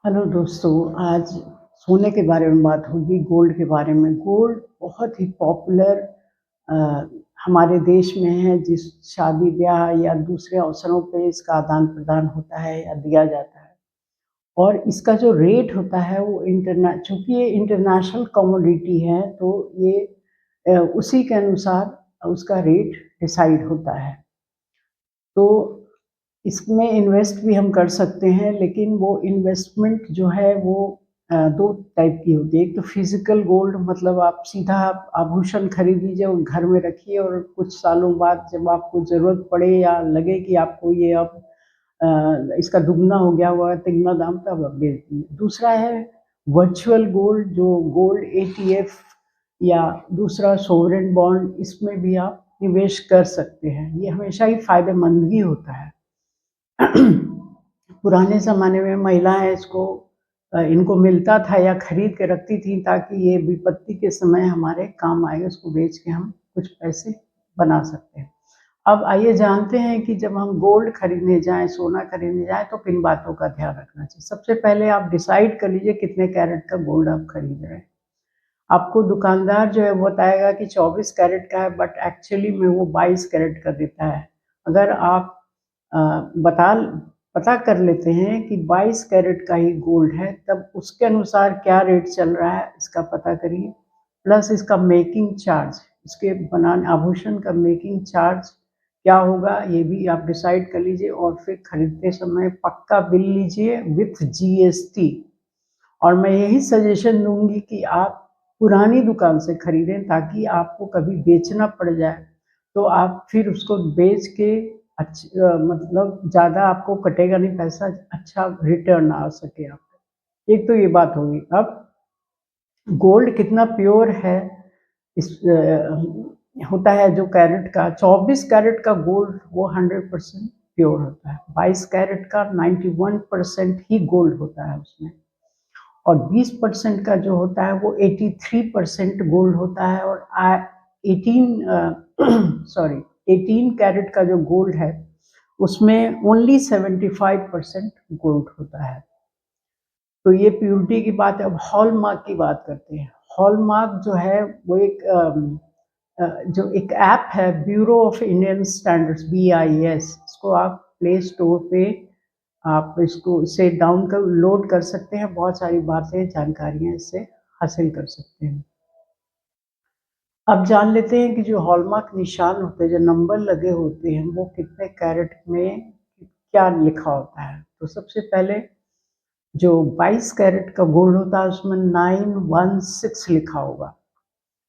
Hello दोस्तों, आज सोने के बारे में बात होगी, गोल्ड के बारे में। गोल्ड बहुत ही पॉपुलर अ, हमारे देश में है, जिस शादी-ब्याह या दूसरे अवसरों पे इसका आदान-प्रदान होता है या दिया जाता है। और इसका जो रेट होता है वो चूँकि ये इंटरनेशनल कमोडिटी है, तो ये उसी के अनुसार उसका रेट डिसाइड होता है। तो इसमें इन्वेस्ट भी हम कर सकते हैं, लेकिन वो इन्वेस्टमेंट जो है वो 2 टाइप की होती है। एक तो फिज़िकल गोल्ड, मतलब आप सीधा आप आभूषण खरीद लीजिए और घर में रखिए, और कुछ सालों बाद जब आपको ज़रूरत पड़े या लगे कि आपको ये अब इसका दुगना हो गया हुआ है, तिगना दाम, तब आप बेच दीजिए। दूसरा है वर्चुअल गोल्ड, जो गोल्ड एटीएफ या दूसरा सोवरेन बॉन्ड, इसमें भी आप निवेश कर सकते हैं। ये हमेशा ही फ़ायदेमंद ही होता है। पुराने ज़माने में महिलाएँ इनको मिलता था या खरीद के रखती थी, ताकि ये विपत्ति के समय हमारे काम आए, उसको बेच के हम कुछ पैसे बना सकते हैं। अब आइए जानते हैं कि जब हम गोल्ड खरीदने जाएँ, सोना खरीदने जाएँ, तो किन बातों का ध्यान रखना चाहिए। सबसे पहले आप डिसाइड कर लीजिए कितने कैरेट का गोल्ड आप खरीद रहे हैं। आपको दुकानदार जो है वो बताएगा कि 24 कैरेट का है, बट एक्चुअली में वो 22 कैरेट का देता है। अगर आप अ, बता पता कर लेते हैं कि 22 कैरेट का ही गोल्ड है, तब उसके अनुसार क्या रेट चल रहा है इसका पता करिए। प्लस इसका मेकिंग चार्ज, इसके बनाने आभूषण का मेकिंग चार्ज क्या होगा, ये भी आप डिसाइड कर लीजिए, और फिर खरीदते समय पक्का बिल लीजिए विथ जीएसटी। और मैं यही सजेशन दूँगी कि आप पुरानी दुकान से खरीदें, ताकि आपको कभी बेचना पड़ जाए, तो आप फिर उसको बेच के मतलब ज़्यादा आपको कटेगा नहीं पैसा, अच्छा रिटर्न आ सके आपको। एक तो ये बात होगी। अब गोल्ड कितना प्योर है, इस होता है जो कैरेट का 24 कैरेट का गोल्ड, वो 100% प्योर होता है। 22 कैरेट का 91% ही गोल्ड होता है उसमें। और 20% का जो होता है वो 83% गोल्ड होता है। और 18 कैरेट का जो गोल्ड है उसमें ओनली 75% गोल्ड होता है। तो ये प्योरिटी की बात है। अब हॉलमार्क की बात करते हैं। हॉलमार्क जो है वो जो एक ऐप है, bureau of Indian standards, BIS, इसको आप प्ले स्टोर पे आप इसको से डाउन कर लोड कर सकते हैं। बहुत सारी बातें, जानकारियाँ इससे हासिल कर सकते हैं। अब जान लेते हैं कि जो हॉलमार्क निशान होते हैं, जो नंबर लगे होते हैं, वो कितने कैरेट में क्या लिखा होता है। तो सबसे पहले जो 22 कैरेट का गोल्ड होता है उसमें 916 लिखा होगा।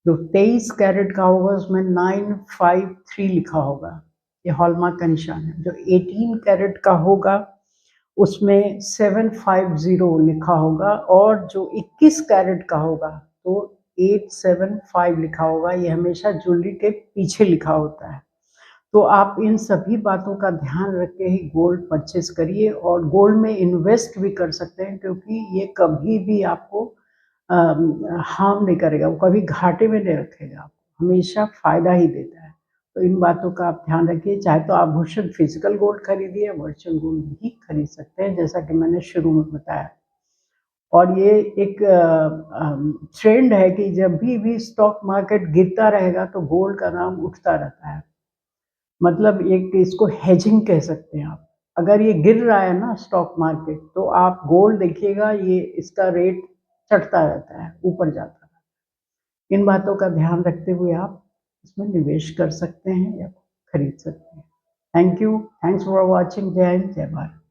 जो 23 कैरेट का होगा उसमें 953 लिखा होगा। ये हॉलमार्क का निशान है। जो 18 कैरेट का होगा उसमें 750 लिखा होगा, और जो 21 कैरेट का होगा तो 875 लिखा होगा। ये हमेशा ज्वेलरी के पीछे लिखा होता है। तो आप इन सभी बातों का ध्यान रख के ही गोल्ड परचेज करिए, और गोल्ड में इन्वेस्ट भी कर सकते हैं, क्योंकि ये कभी भी आपको हार्म नहीं करेगा, वो कभी घाटे में नहीं रखेगा, आपको हमेशा फ़ायदा ही देता है। तो इन बातों का आप ध्यान रखिए। चाहे तो आभूषण फिज़िकल गोल्ड खरीदिए, वर्चुअल गोल्ड भी खरीद सकते हैं, जैसा कि मैंने शुरू में बताया। और ये एक ट्रेंड है कि जब भी स्टॉक मार्केट गिरता रहेगा तो गोल्ड का दाम उठता रहता है। मतलब एक इसको हेजिंग कह सकते हैं आप। अगर ये गिर रहा है ना स्टॉक मार्केट, तो आप गोल्ड देखिएगा, ये इसका रेट चढ़ता रहता है, ऊपर जाता है। इन बातों का ध्यान रखते हुए आप इसमें निवेश कर सकते हैं या खरीद सकते हैं। Thank you, thanks for watching. जय हिंद, जय भारत।